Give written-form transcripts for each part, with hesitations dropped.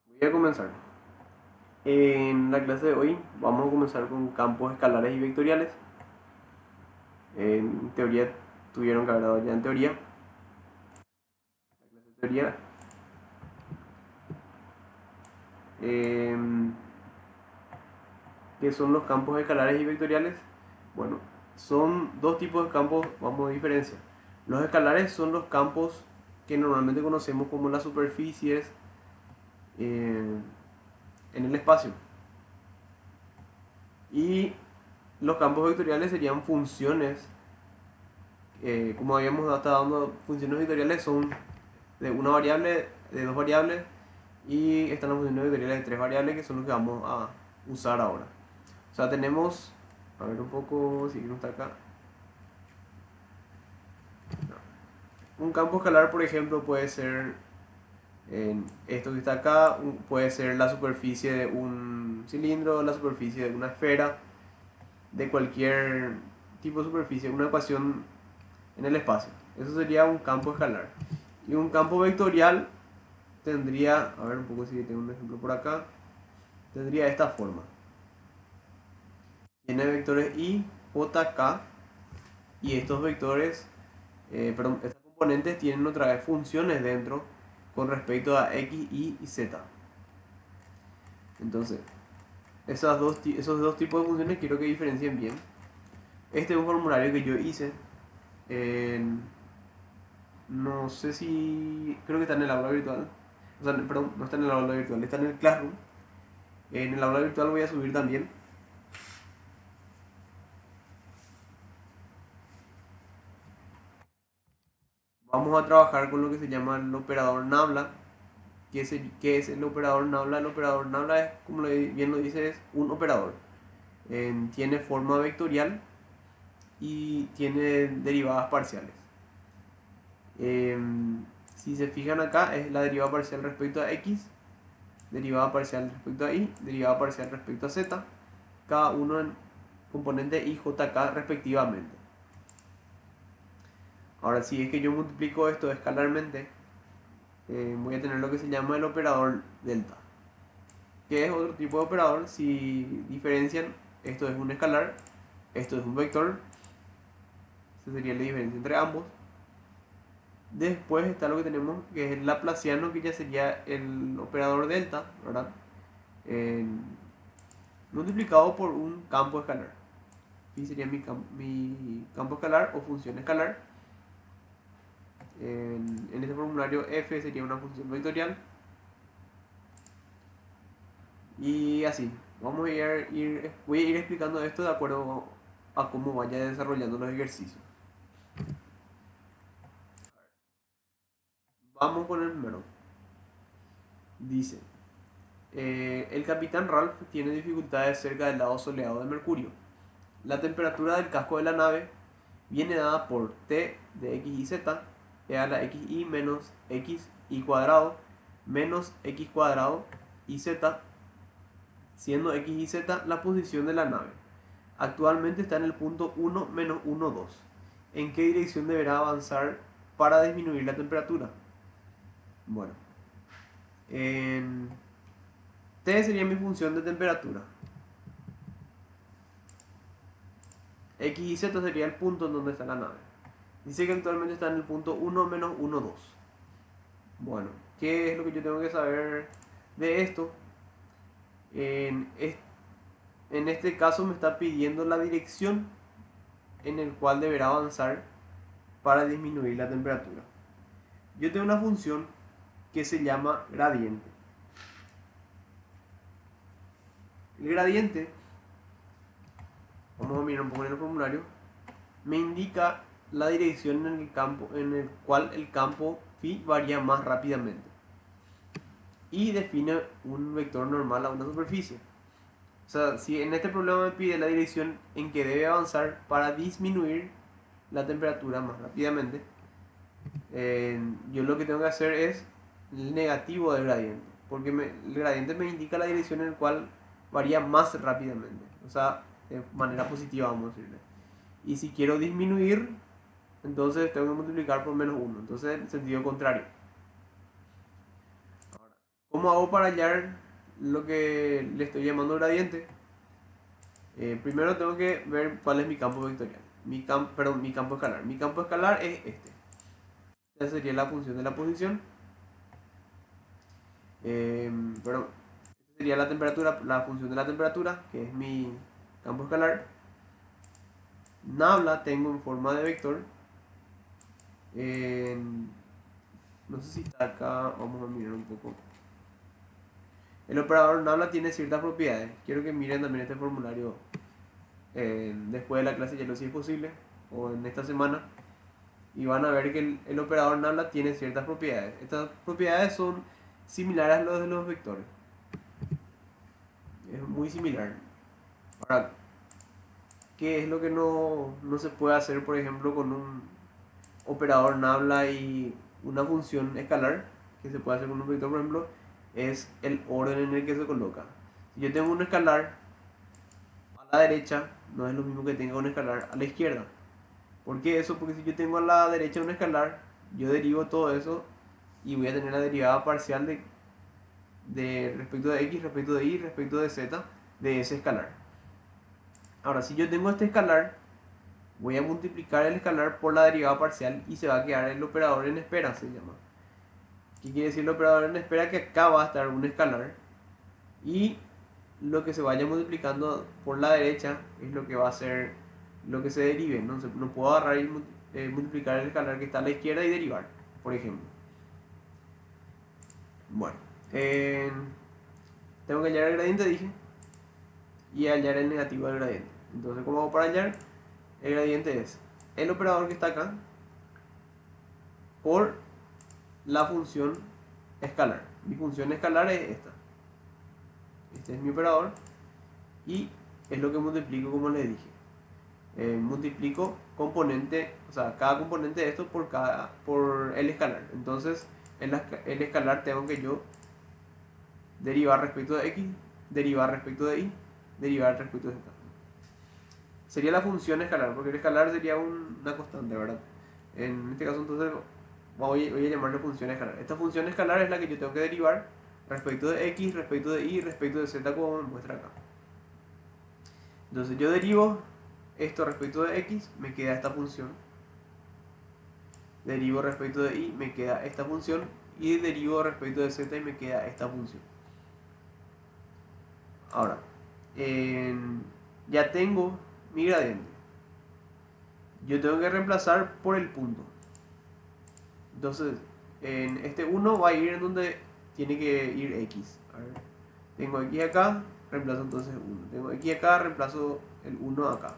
Voy a comenzar. En la clase de hoy vamos a comenzar con campos escalares y vectoriales. En teoría tuvieron que haber dado ya en teoría. La clase de teoría. em, ¿Qué son los campos escalares y vectoriales? Bueno, son dos tipos de campos, vamos a diferenciar. Los escalares son los campos que normalmente conocemos como las superficies eh, en el espacio. Y los campos vectoriales serían funciones, como habíamos estado dando, funciones vectoriales son de una variable, de dos variables, y están las funciones vectoriales de tres variables que son los que vamos a usar ahora. O sea, tenemos, a ver un poco, si no está acá. Un campo escalar, por ejemplo, puede ser esto que está acá, puede ser la superficie de un cilindro, la superficie de una esfera, de cualquier tipo de superficie, una ecuación en el espacio. Eso sería un campo escalar. Y un campo vectorial tendría, a ver un poco si tengo un ejemplo por acá, tendría esta forma. Tiene vectores i, j, k, y estos vectores, perdón, estas componentes tienen otra vez funciones dentro con respecto a x, y z. Entonces, esos dos tipos de funciones quiero que diferencien bien. Este es un formulario que yo hice. en- no sé si, creo que está en el aula virtual. O sea, perdón, no está en el aula virtual, está en el Classroom. En el aula virtual voy a subir también. Vamos a trabajar con lo que se llama el operador Nabla. ¿Qué es el operador Nabla? El operador Nabla es, como bien lo dice, es un operador. Tiene forma vectorial y tiene derivadas parciales. Si se fijan acá, es la derivada parcial respecto a x, derivada parcial respecto a y, derivada parcial respecto a z, cada uno en componente i, j, k respectivamente. Ahora, si es que yo multiplico esto escalarmente, voy a tener lo que se llama el operador delta, que es otro tipo de operador. Si diferencian, esto es un escalar, esto es un vector, esa sería la diferencia entre ambos. Después está lo que tenemos, que es el laplaciano, que ya sería el operador delta, ¿verdad? En- Multiplicado por un campo escalar. Aquí sería mi campo escalar o función escalar. En este formulario f sería una función vectorial. Y así, voy a ir explicando esto de acuerdo a cómo vaya desarrollando los ejercicios. Vamos con el primero. Dice, el capitán Ralph tiene dificultades cerca del lado soleado de Mercurio. La temperatura del casco de la nave viene dada por T de x y z igual a xy menos xy cuadrado menos x cuadrado y z, siendo x y z la posición de la nave. Actualmente está en el punto 1 menos 1, 2. ¿En qué dirección deberá avanzar para disminuir la temperatura? Bueno, en T sería mi función de temperatura. X y Z sería el punto en donde está la nave. Dice que actualmente está en el punto 1 menos 1, 2. Bueno, ¿qué es lo que yo tengo que saber de esto? En, en este caso me está pidiendo la dirección en el cual deberá avanzar para disminuir la temperatura. Yo tengo una función que se llama gradiente. El gradiente, vamos a mirar un poco en el formulario, me indica la dirección en el campo en el cual el campo phi varía más rápidamente y define un vector normal a una superficie. O sea, si en este problema me pide la dirección en que debe avanzar para disminuir la temperatura más rápidamente, yo lo que tengo que hacer es el negativo del gradiente, porque el gradiente me indica la dirección en la cual varía más rápidamente, o sea, de manera positiva, vamos a decirle. Y si quiero disminuir, entonces tengo que multiplicar por menos uno, entonces en sentido contrario. ¿Cómo hago para hallar lo que le estoy llamando gradiente? Primero tengo que ver cuál es mi campo vectorial. Mi campo escalar. Mi campo escalar es este. Esta sería la función de la posición. Perdón. Esta sería la temperatura, la función de la temperatura, que es mi campo escalar. Nabla tengo en forma de vector. No sé si está acá. Vamos a mirar un poco. El operador Nabla tiene ciertas propiedades. Quiero que miren también este formulario después de la clase, ya lo si es posible, o en esta semana. Y van a ver que el operador Nabla tiene ciertas propiedades. Estas propiedades son similares a las de los vectores. Es muy similar. Ahora, ¿qué es lo que no se puede hacer, por ejemplo, con un operador Nabla y una función escalar? Que se puede hacer con un vector, por ejemplo, es el orden en el que se coloca. Si yo tengo un escalar a la derecha, no es lo mismo que tenga un escalar a la izquierda. ¿Por qué eso? Porque si yo tengo a la derecha un escalar, yo derivo todo eso y voy a tener la derivada parcial de respecto de x, respecto de y, respecto de z de ese escalar. Ahora, si yo tengo este escalar, voy a multiplicar el escalar por la derivada parcial y se va a quedar el operador en espera, se llama. ¿Qué quiere decir el operador en espera? Que acá va a estar un escalar y lo que se vaya multiplicando por la derecha es lo que va a ser lo que se derive. No puedo agarrar y multiplicar el escalar que está a la izquierda y derivar, por ejemplo. Bueno, tengo que hallar el gradiente, dije, y hallar el negativo del gradiente. Entonces, ¿cómo hago para hallar? El gradiente es el operador que está acá por la función escalar. Mi función escalar es esta. Este es mi operador y es lo que multiplico, como les dije. Multiplico componente, o sea, cada componente de esto por el escalar. Entonces, el escalar tengo que yo derivar respecto de x, derivar respecto de y, derivar respecto de z. Sería la función escalar, porque el escalar sería una constante, ¿verdad? En este caso, entonces, voy a llamarle función escalar. Esta función escalar es la que yo tengo que derivar respecto de x, respecto de y, respecto de z, como me muestra acá. Entonces, yo derivo esto respecto de x, me queda esta función. Derivo respecto de y, me queda esta función. Y derivo respecto de z y me queda esta función. Ahora, ya tengo mi gradiente. Yo tengo que reemplazar por el punto. Entonces, en este 1 va a ir en donde tiene que ir x. A ver, tengo x acá, reemplazo entonces 1. Tengo x acá, reemplazo el 1 acá.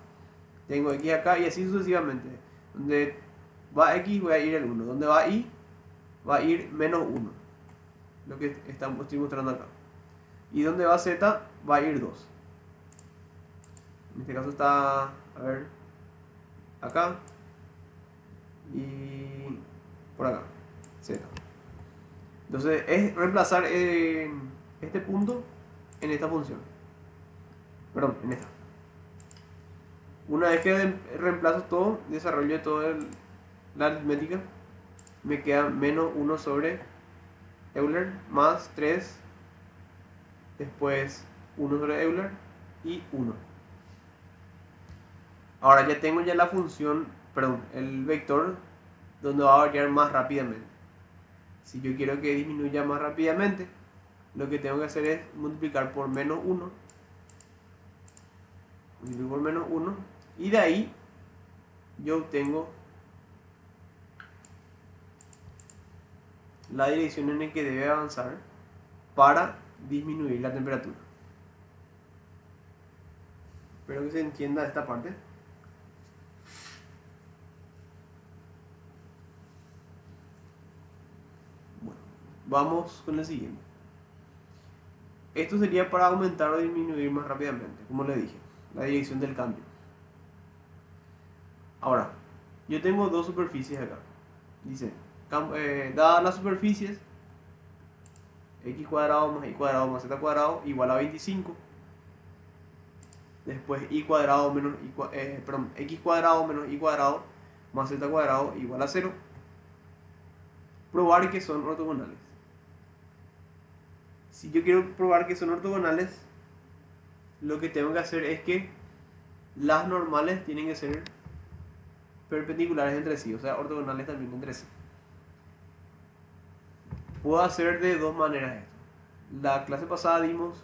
Tengo x acá y así sucesivamente. Donde va x voy a ir el 1. Donde va y va a ir menos 1. Lo que estoy mostrando acá. Y donde va z va a ir 2. En este caso está, a ver, acá y por acá, z. Entonces es reemplazar este punto en esta función. Perdón, en esta. Una vez que reemplazo todo, desarrollo toda la aritmética, me queda menos 1 sobre Euler más 3, después 1 sobre Euler y 1. Ahora ya tengo ya la función, perdón, el vector donde va a variar más rápidamente. Si yo quiero que disminuya más rápidamente, lo que tengo que hacer es multiplicar por menos 1. Multiplico por menos 1 y de ahí yo obtengo la dirección en la que debe avanzar para disminuir la temperatura. Espero que se entienda esta parte. Bueno, vamos con el siguiente. Esto sería para aumentar o disminuir más rápidamente, como les dije, la dirección del cambio. Ahora, yo tengo dos superficies acá. Dice, dadas las superficies, x cuadrado más y cuadrado más z cuadrado igual a 25. Después y cuadrado menos x cuadrado menos y cuadrado más z cuadrado igual a 0. Probar que son ortogonales. si yo quiero probar que son ortogonales, lo que tengo que hacer es que las normales tienen que ser perpendiculares entre sí, o sea, ortogonales también entre sí. Puedo hacer de dos maneras esto. La clase pasada dimos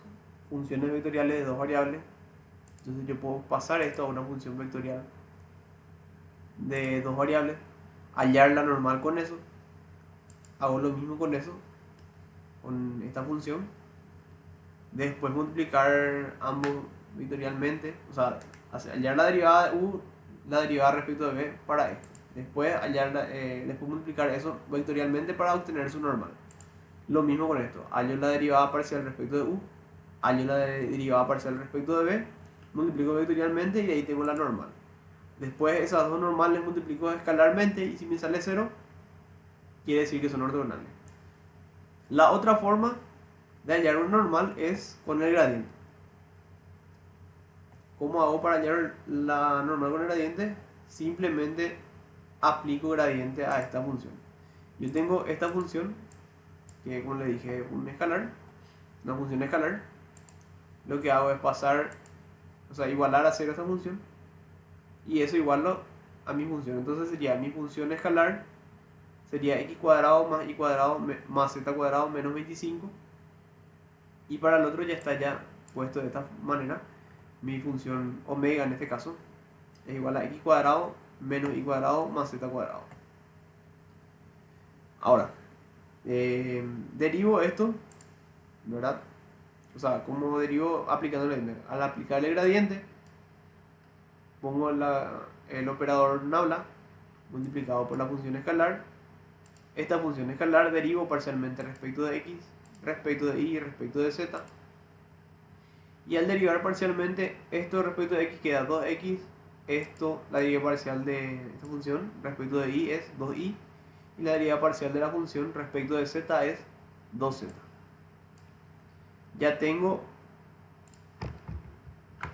funciones vectoriales de dos variables, entonces yo puedo pasar esto a una función vectorial de dos variables, hallar la normal con eso, hago lo mismo con eso, con esta función, después multiplicar ambos vectorialmente, o sea, hallar la derivada de u, la derivada respecto de b para e. Después, después multiplicar eso vectorialmente para obtener su normal. Lo mismo con esto, hallo la derivada parcial respecto de u, hallo la derivada parcial respecto de b, multiplico vectorialmente y ahí tengo la normal. Después esas dos normales multiplico escalarmente y si me sale 0, quiere decir que son ortogonales. La otra forma de hallar un normal es con el gradiente. ¿Cómo hago para hallar la normal con el gradiente? Simplemente aplico gradiente a esta función. Yo tengo esta función, que como le dije es un escalar, una función escalar. Lo que hago es pasar, o sea, igualar a 0 esta función, y eso igualo a mi función. Entonces sería mi función escalar, sería x cuadrado más y cuadrado más z cuadrado menos 25. Y para el otro ya está ya puesto de esta manera. Mi función omega en este caso es igual a x cuadrado menos y cuadrado más z cuadrado. Ahora, derivo esto, ¿verdad? O sea, ¿cómo derivo aplicando el gradiente? Al aplicar el gradiente, pongo el operador nabla multiplicado por la función escalar. Esta función escalar derivo parcialmente respecto de x, respecto de y respecto de z. Y al derivar parcialmente esto respecto de x queda 2x. Esto, la derivada parcial de esta función respecto de y es 2y. Y la derivada parcial de la función respecto de z es 2z. Ya tengo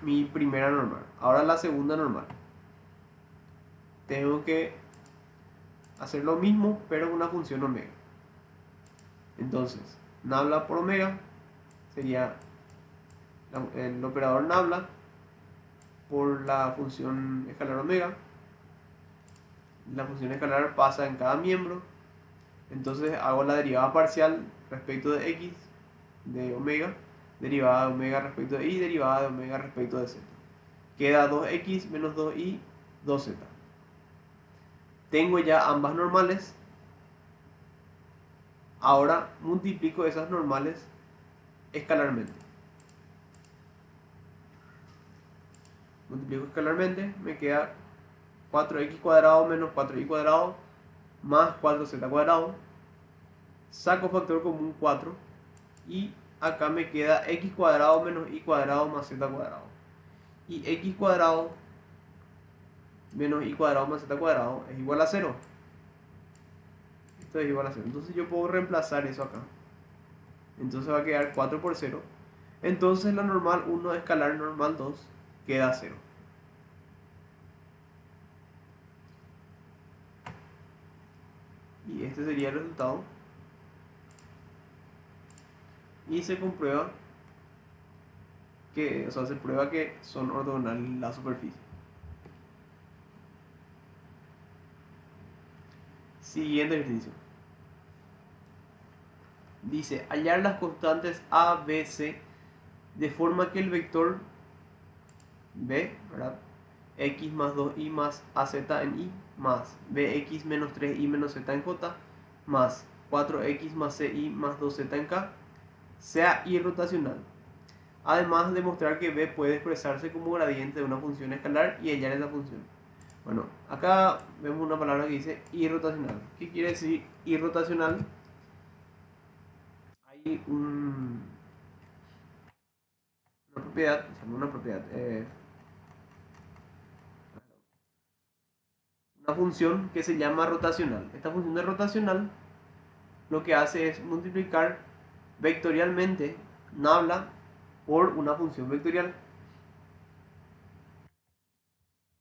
mi primera normal. Ahora la segunda normal. Tengo que hacer lo mismo pero con una función omega. Entonces, nabla por omega sería el operador nabla por la función escalar omega. La función escalar pasa en cada miembro. Entonces hago la derivada parcial respecto de x de omega, derivada de omega respecto de y, derivada de omega respecto de z. Queda 2x menos 2y, 2z. Tengo ya ambas normales. Ahora multiplico esas normales escalarmente. Multiplico escalarmente, me queda 4x cuadrado menos 4y cuadrado más 4z cuadrado. Saco factor común 4 y acá me queda x cuadrado menos y cuadrado más z cuadrado. Y x cuadrado menos y cuadrado más z cuadrado es igual a 0. Esto es igual a 0. Entonces yo puedo reemplazar eso acá. Entonces va a quedar 4 por 0. Entonces la normal 1 escalar normal 2 queda 0. Y este sería el resultado. Y se comprueba que, o sea, se prueba que son ortogonales la superficie. Siguiente ejercicio. Dice, hallar las constantes a, b, c de forma que el vector b, ¿verdad?, x más 2y más az en y más bx menos 3y menos z en j más 4x más ci más 2z en k sea irrotacional. Además, demostrar que b puede expresarse como gradiente de una función escalar y hallar esa función. Bueno, acá vemos una palabra que dice irrotacional. ¿Qué quiere decir irrotacional? Hay una función que se llama rotacional. Esta función de rotacional lo que hace es multiplicar vectorialmente nabla por una función vectorial.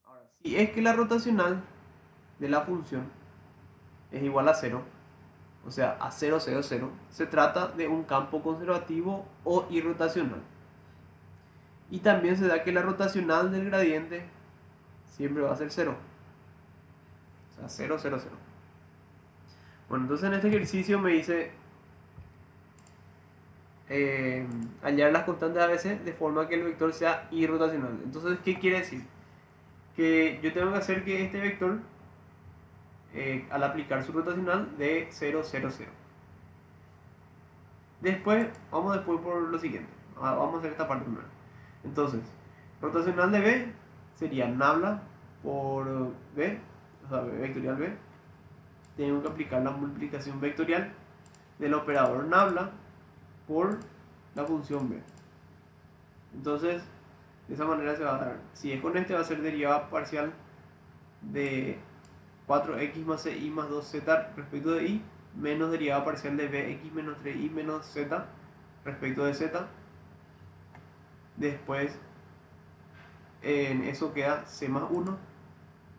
Ahora, si es que la rotacional de la función es igual a 0, o sea, a 0, 0, 0, se trata de un campo conservativo o irrotacional. Y también se da que la rotacional del gradiente siempre va a ser 0. O sea, 0, 0, 0. Bueno, entonces en este ejercicio me dice hallar las constantes ABC de forma que el vector sea irrotacional. Entonces, ¿qué quiere decir? Que yo tengo que hacer que este vector, al aplicar su rotacional, de 0, 0, 0. Después, vamos después por lo siguiente. Vamos a hacer esta parte primero. Entonces, rotacional de B sería nabla por B, o sea, vectorial B. Tengo que aplicar la multiplicación vectorial del operador nabla por la función B. Entonces, de esa manera se va a dar. Si es con este, va a ser derivada parcial de 4x más ci más 2z respecto de y, menos derivada parcial de bx menos 3y menos z respecto de z. Después, en eso queda c más 1.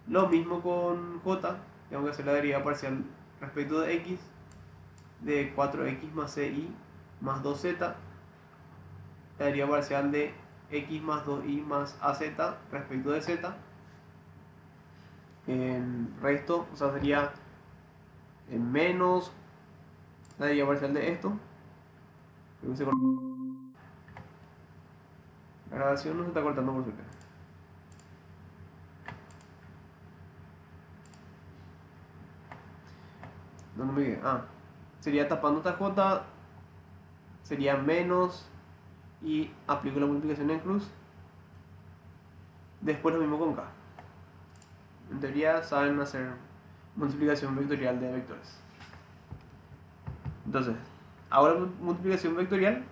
Lo mismo con j, tengo que hacer la derivada parcial respecto de x, de 4x más ci más 2z, la derivada parcial de x más 2y más az respecto de z. En resto, o sea, sería menos la derivada parcial de esto. La grabación no se está cortando por suerte. ¿Dónde me quedé? Sería tapando esta j, sería menos y aplico la multiplicación en cruz. Después lo mismo con k. En teoría saben hacer multiplicación vectorial de vectores. Entonces, ahora multiplicación vectorial,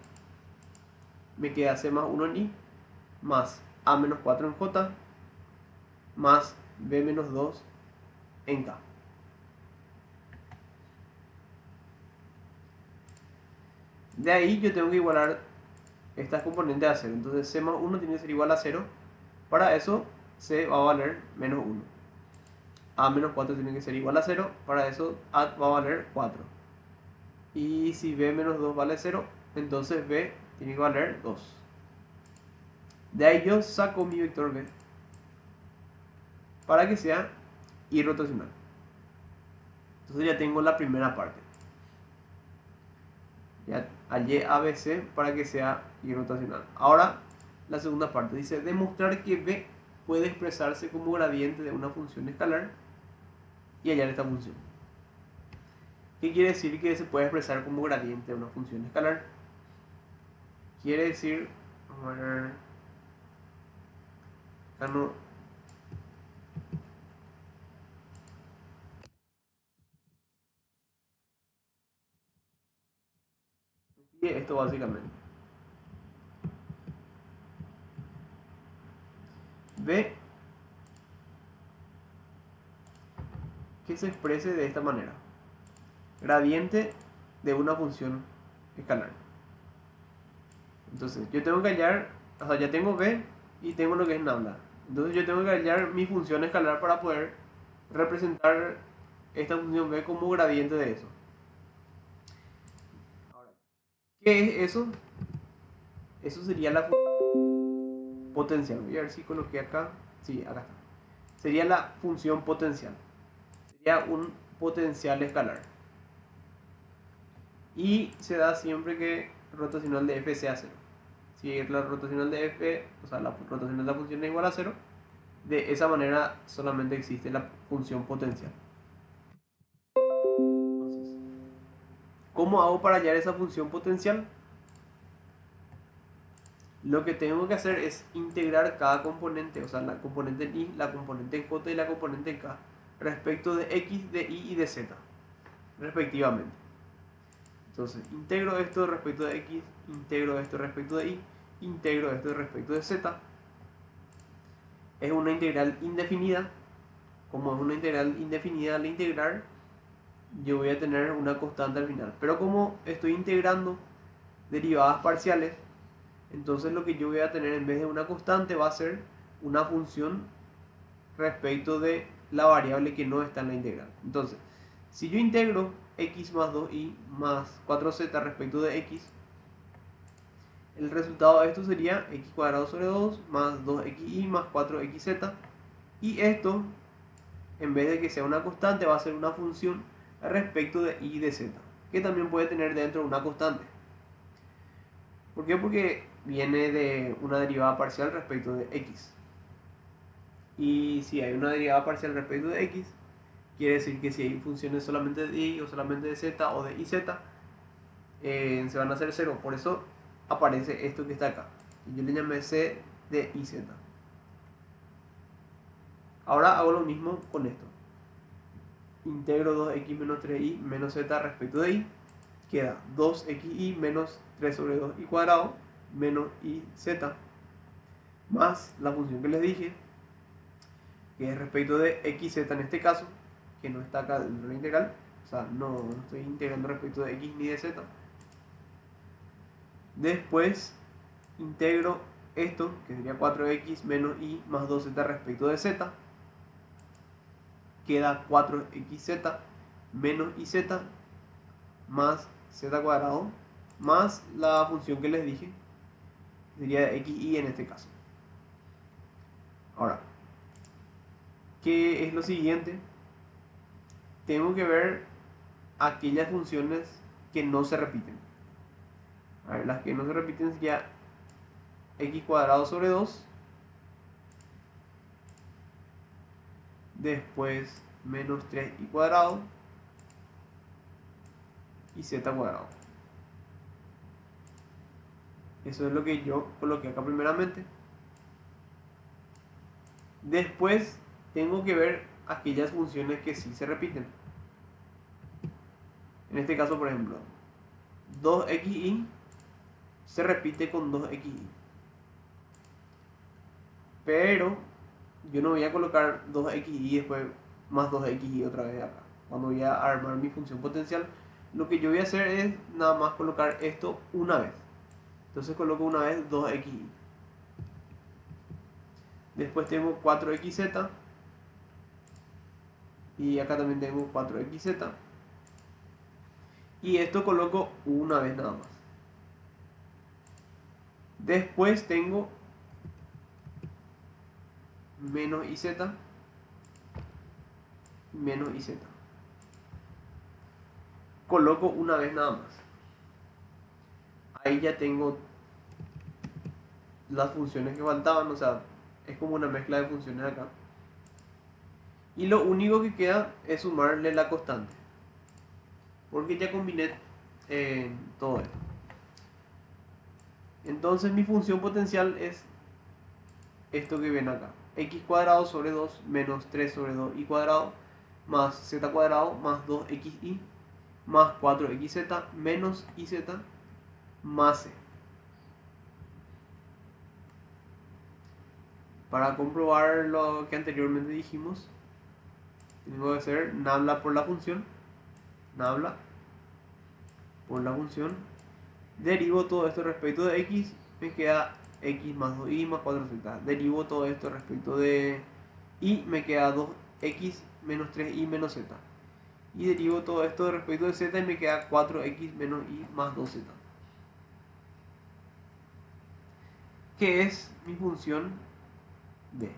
me queda c más 1 en i, más a menos 4 en j, más b menos 2 en k. De ahí yo tengo que igualar estas componentes a 0. Entonces c más 1 tiene que ser igual a 0. Para eso c va a valer menos 1. A menos 4 tiene que ser igual a 0. Para eso a va a valer 4. Y si b menos 2 vale 0, entonces b tiene que valer 2. De ahí yo saco mi vector b para que sea irrotacional. Entonces ya tengo la primera parte. Ya hallé ABC para que sea irrotacional. Ahora la segunda parte dice demostrar que b puede expresarse como gradiente de una función escalar y hallar esta función. ¿Qué quiere decir que se puede expresar como gradiente de una función escalar? Quiere decir, vamos a ver, acá no, esto básicamente. B que se exprese de esta manera. Gradiente de una función escalar. Entonces, yo tengo que hallar, o sea, ya tengo B y tengo lo que es nabla. Entonces, yo tengo que hallar mi función escalar para poder representar esta función B como gradiente de eso. Ahora, ¿qué es eso? Eso sería la función potencial. Voy a ver si coloqué acá. Sí, acá está. Sería la función potencial. Sería un potencial escalar. Y se da siempre que rotacional de f sea 0. Si la rotacional de f, o sea, la rotacional de la función es igual a 0, de esa manera solamente existe la función potencial. Entonces, ¿cómo hago para hallar esa función potencial? Lo que tengo que hacer es integrar cada componente, o sea, la componente en y, la componente en j y la componente en k, respecto de x, de y y de z, respectivamente. Entonces, integro esto respecto de x, integro esto respecto de y, integro esto respecto de z. Es una integral indefinida. Como es una integral indefinida al integrar, yo voy a tener una constante al final. Pero como estoy integrando derivadas parciales, entonces lo que yo voy a tener en vez de una constante va a ser una función respecto de la variable que no está en la integral. Entonces, Si yo integro x más 2y más 4z respecto de x, el resultado de esto sería x cuadrado sobre 2 más 2xy más 4xz. Y esto, en vez de que sea una constante, va a ser una función respecto de y de z, que también puede tener dentro una constante. ¿Por qué? Porque viene de una derivada parcial respecto de x. Y si hay una derivada parcial respecto de x, quiere decir que si hay funciones solamente de y o solamente de z o de iz, se van a hacer cero. Por eso aparece esto que está acá. Y yo le llamé c de iz. Ahora hago lo mismo con esto. Integro 2x menos 3y menos z respecto de y. Queda 2xy menos 3 sobre 2y cuadrado menos iz más la función que les dije, que es respecto de xz en este caso, que no está acá dentro de la integral. O sea, no estoy integrando respecto de x ni de z. Después integro esto, que sería 4x menos y más 2z respecto de z. Queda 4xz menos iz más z cuadrado más la función que les dije, que sería xy en este caso. Ahora, ¿qué es lo siguiente? Tengo que ver aquellas funciones que no se repiten. A ver, las que no se repiten sería x cuadrado sobre 2, después menos 3y cuadrado y z cuadrado. Eso es lo que yo coloqué acá primeramente. Después tengo que ver aquellas funciones que sí se repiten. En este caso, por ejemplo, 2xy se repite con 2xy. Pero yo no voy a colocar 2xy y después más 2xy otra vez acá. Cuando voy a armar mi función potencial, lo que yo voy a hacer es nada más colocar esto una vez. Entonces coloco una vez 2xy. Después tengo 4xz. Y acá también tengo 4xz. Y esto coloco una vez nada más. Después tengo menos iz menos iz. Coloco una vez nada más. Ahí ya tengo las funciones que faltaban, o sea, es como una mezcla de funciones acá. Y lo único que queda es sumarle la constante, porque ya combiné todo esto. Entonces mi función potencial es esto que ven acá: x cuadrado sobre 2 menos 3 sobre 2y cuadrado más z cuadrado más 2xy más 4xz menos iz más c. Para comprobar lo que anteriormente dijimos, tengo que hacer nabla por la función, nabla por la función, derivo todo esto respecto de x, me queda x más 2y más 4z. Derivo todo esto respecto de y, me queda 2x menos 3y menos z. Y derivo todo esto respecto de z y me queda 4x menos y más 2z. Que es mi función b.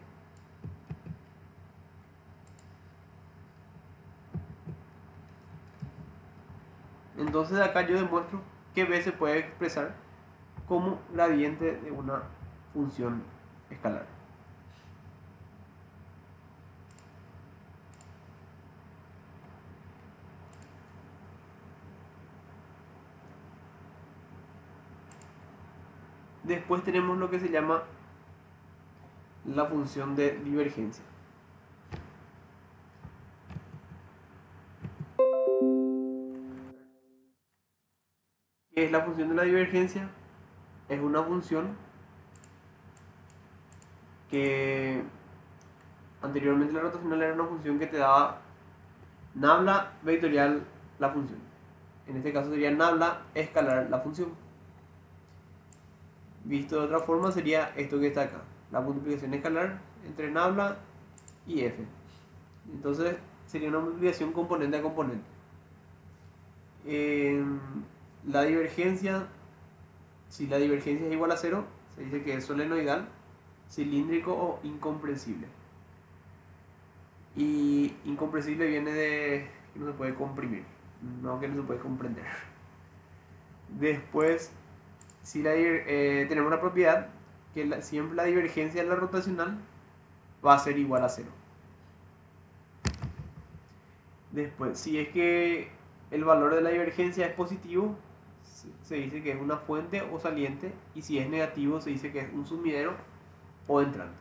Entonces acá yo demuestro que b se puede expresar como gradiente de una función escalar. Después tenemos lo que se llama la función de divergencia. ¿Qué es la función de la divergencia? Es una función que anteriormente la rotacional era una función que te daba nabla vectorial la función. En este caso sería nabla escalar la función. Visto de otra forma sería esto que está acá, la multiplicación escalar entre nabla y f. Entonces sería una multiplicación componente a componente. La divergencia, si la divergencia es igual a 0, se dice que es solenoidal, cilíndrico o incompresible. Y incompresible viene de que no se puede comprimir, no que no se puede comprender. Después, si tenemos una propiedad que siempre la divergencia de la rotacional va a ser igual a 0. Después, si es que el valor de la divergencia es positivo, se dice que es una fuente o saliente, y si es negativo se dice que es un sumidero o entrante.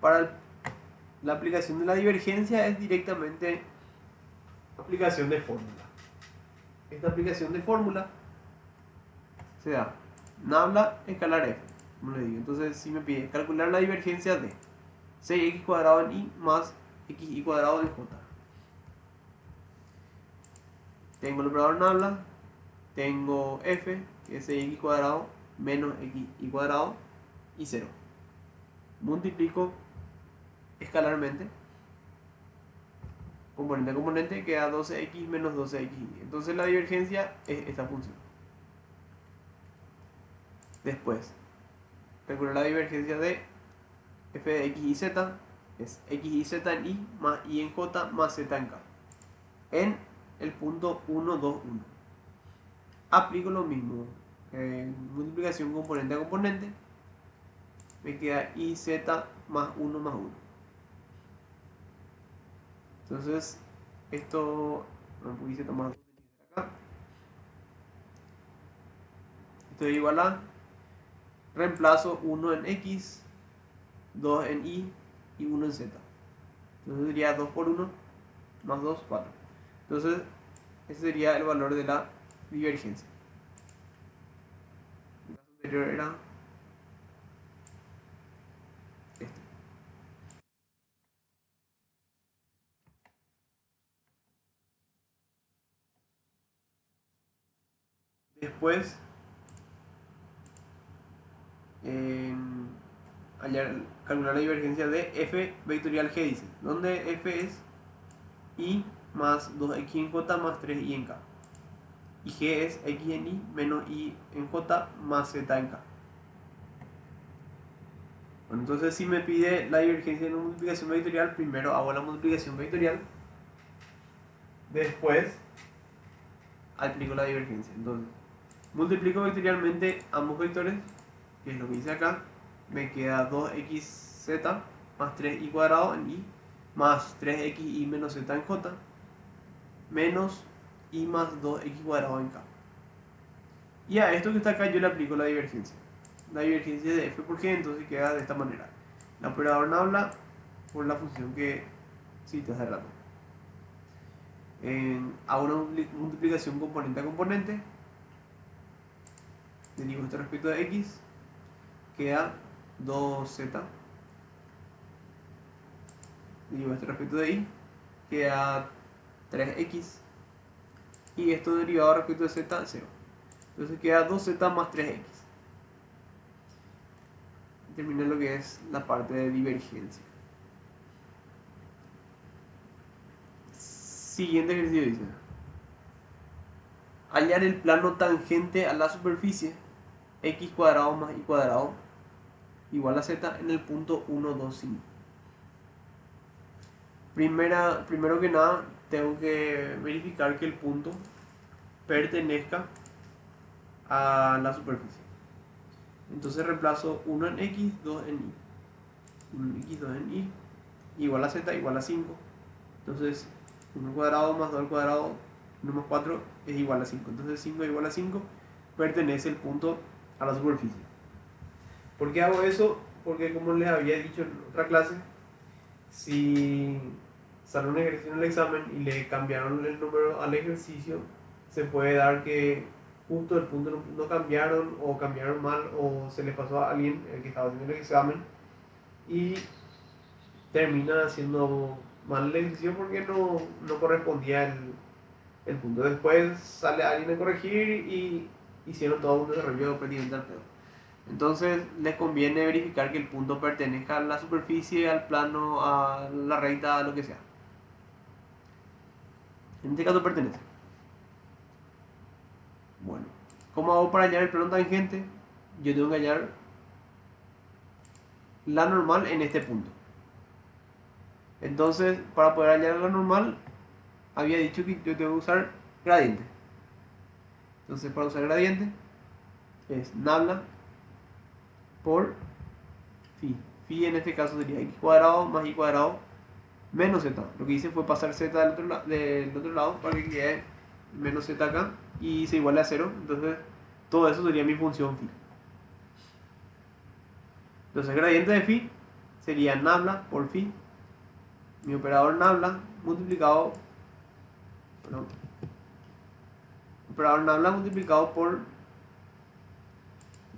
Para la aplicación de la divergencia es directamente aplicación de fórmula. Esta aplicación de fórmula se da nabla escalar f, como le digo. Entonces, si me pide calcular la divergencia de 6x cuadrado en y más xy cuadrado en j, tengo el operador nabla, tengo f, que es 6x cuadrado menos xy cuadrado, y 0. Multiplico escalarmente, componente a componente, queda 12x menos 12xy. Entonces la divergencia es esta función. Después, calcular la divergencia de f de x y z, es x y z en y más y en j más z en k, en el punto 1, 2, 1. Aplico lo mismo, multiplicación componente a componente, me queda y z más 1 más 1. Entonces, esto, y z más 2 acá, esto es igual a, reemplazo 1 en x, 2 en y 1 en z. Entonces sería 2 por 1 más 2, 4. Entonces, ese sería el valor de la divergencia. El caso anterior era este. Después, calcular la divergencia de f vectorial g, dice, donde f es y más 2x en j más 3y en k. Y g es x en y menos y en j más z en k. Bueno, entonces si me pide la divergencia de una multiplicación vectorial, primero hago la multiplicación vectorial, después aplico la divergencia. Entonces, multiplico vectorialmente ambos vectores, que es lo que hice acá, me queda 2xz más 3y cuadrado en y más 3xy menos z en j menos y más 2x cuadrado en k. Y a esto que está acá yo le aplico la divergencia. La divergencia de f por g, entonces queda de esta manera. El operador nabla por la función que cité hace rato. Hago una multiplicación componente a componente. Derivo esto respecto de x. Queda 2z. Derivo esto respecto de y. Queda 3x. Y esto derivado respecto de z, 0. Entonces queda 2z más 3x. Termina lo que es la parte de divergencia. Siguiente ejercicio dice: hallar el plano tangente a la superficie x cuadrado más y cuadrado igual a z en el punto 1, 2, 5. Primero que nada, tengo que verificar que el punto pertenezca a la superficie. Entonces reemplazo 1 en x, 2 en y. 1 en x, 2 en y, igual a z, igual a 5. Entonces 1 al cuadrado más 2 al cuadrado, 1 más 4 es igual a 5. Entonces 5 igual a 5, pertenece el punto a la superficie. ¿Por qué hago eso? Porque, como les había dicho en otra clase, si sale un ejercicio en el examen y le cambiaron el número al ejercicio, se puede dar que justo el punto no cambiaron, o cambiaron mal, o se le pasó a alguien el que estaba haciendo el examen y termina haciendo mal el ejercicio porque no correspondía el punto. Después sale alguien a corregir y hicieron todo un desarrollo prácticamente al pedo. Entonces les conviene verificar que el punto pertenezca a la superficie, al plano, a la recta, a lo que sea. En este caso pertenece. Bueno, ¿cómo hago para hallar el plano tangente? Yo tengo que hallar la normal en este punto. Entonces, para poder hallar la normal, había dicho que yo tengo que usar gradiente. Entonces, para usar gradiente, es nabla por phi. Phi en este caso sería x cuadrado más y cuadrado menos z. Lo que hice fue pasar z del otro lado para que quede menos z acá y se iguale a 0. Entonces, todo eso sería mi función phi. Entonces, gradiente de phi sería nabla por phi. Mi operador nabla multiplicado, perdón, operador nabla multiplicado por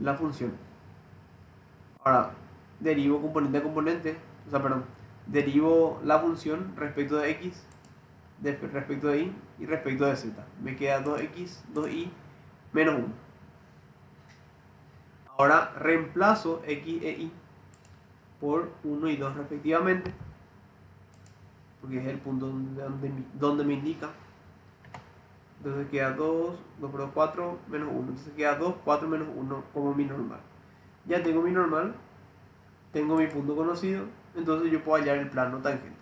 la función. Ahora, derivo componente a componente, o sea, perdón, derivo la función respecto de x, respecto de y respecto de z. Me queda 2x, 2y menos 1. Ahora reemplazo x e y por 1 y 2 respectivamente, porque es el punto donde me indica. Entonces queda 2 por 2, 4, menos 1. Entonces queda 2, 4, menos 1 como mi normal. Ya tengo mi normal, tengo mi punto conocido, entonces yo puedo hallar el plano tangente.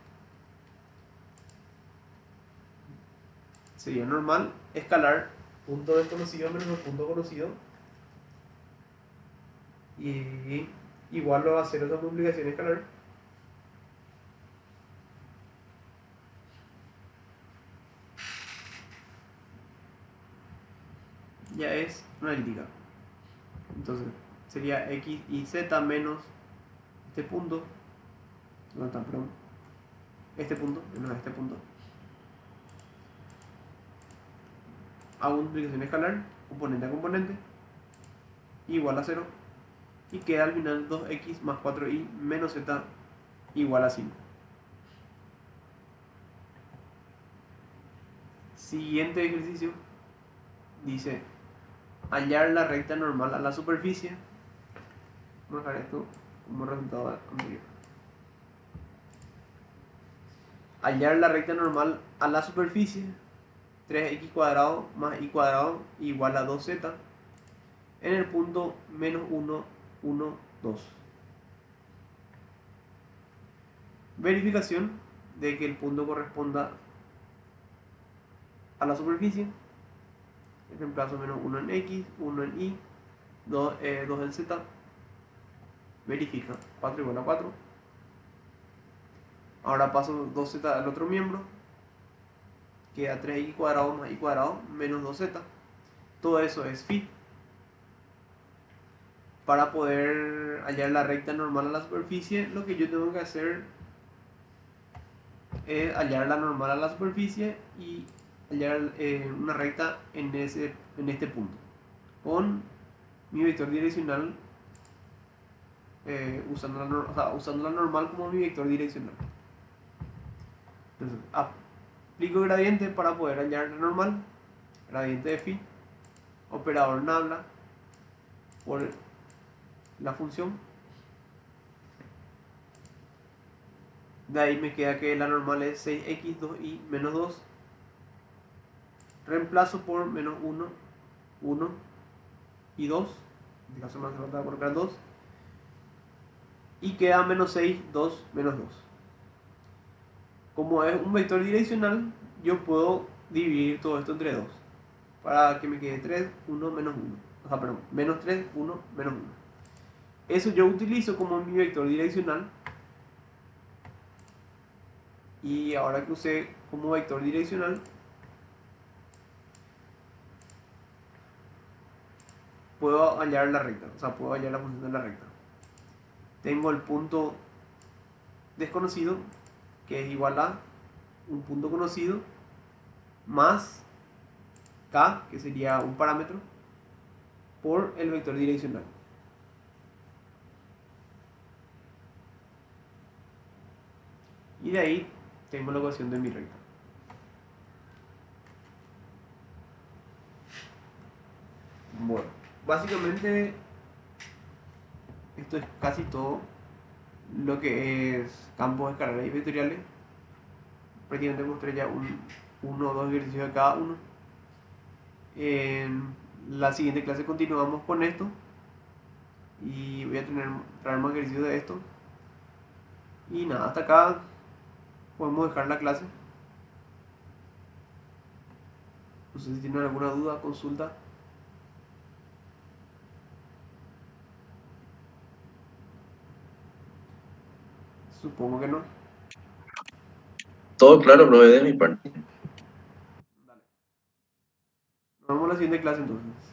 Sería normal escalar punto desconocido menos el punto conocido y igual lo va a hacer esa multiplicación escalar. Ya es analítica. Entonces sería x y z menos este punto, no está, perdón, este punto menos este punto. Hago multiplicación escalar, componente a componente, igual a 0, y queda al final 2x más 4y menos z igual a 5. Siguiente ejercicio dice hallar la recta normal a la superficie. Vamos a dejar esto como resultado anterior. Hallar la recta normal a la superficie, 3x cuadrado más y cuadrado igual a 2z en el punto menos 1, 1, 2. Verificación de que el punto corresponda a la superficie. Reemplazo menos 1 en x, 1 en y, 2 en z. Verifica, 4 igual a 4. Ahora paso 2z al otro miembro. Queda 3x cuadrado más y cuadrado menos 2z. Todo eso es phi. Para poder hallar la recta normal a la superficie, lo que yo tengo que hacer es hallar la normal a la superficie y hallar una recta en este punto con mi vector direccional, usando la normal como mi vector direccional. Entonces aplico gradiente para poder hallar la normal, gradiente de phi, operador nabla por la función. De ahí me queda que la normal es 6x 2y menos 2. Reemplazo por menos 1, 1 y 2. En este caso me hace falta colocar 2. Y queda menos 6, 2, menos 2. Como es un vector direccional, yo puedo dividir todo esto entre 2. Para que me quede 3, 1, menos 1. O sea, perdón, menos 3, 1, menos 1. Eso yo utilizo como mi vector direccional. Y ahora que usé como vector direccional, puedo hallar la recta. O sea, puedo hallar la función de la recta. Tengo el punto desconocido, que es igual a un punto conocido, más k, que sería un parámetro, por el vector direccional. Y de ahí tengo la ecuación de mi recta. Bueno, básicamente esto es casi todo lo que es campos escalares y vectoriales. Prácticamente mostré ya uno o dos ejercicios de cada uno. En la siguiente clase continuamos con esto y voy a traer más ejercicios de esto. Y nada, hasta acá podemos dejar la clase. No sé si tienen alguna duda, consulta. Supongo que no. Todo claro, profe, de mi parte. Dale. Nos vemos en la siguiente clase entonces.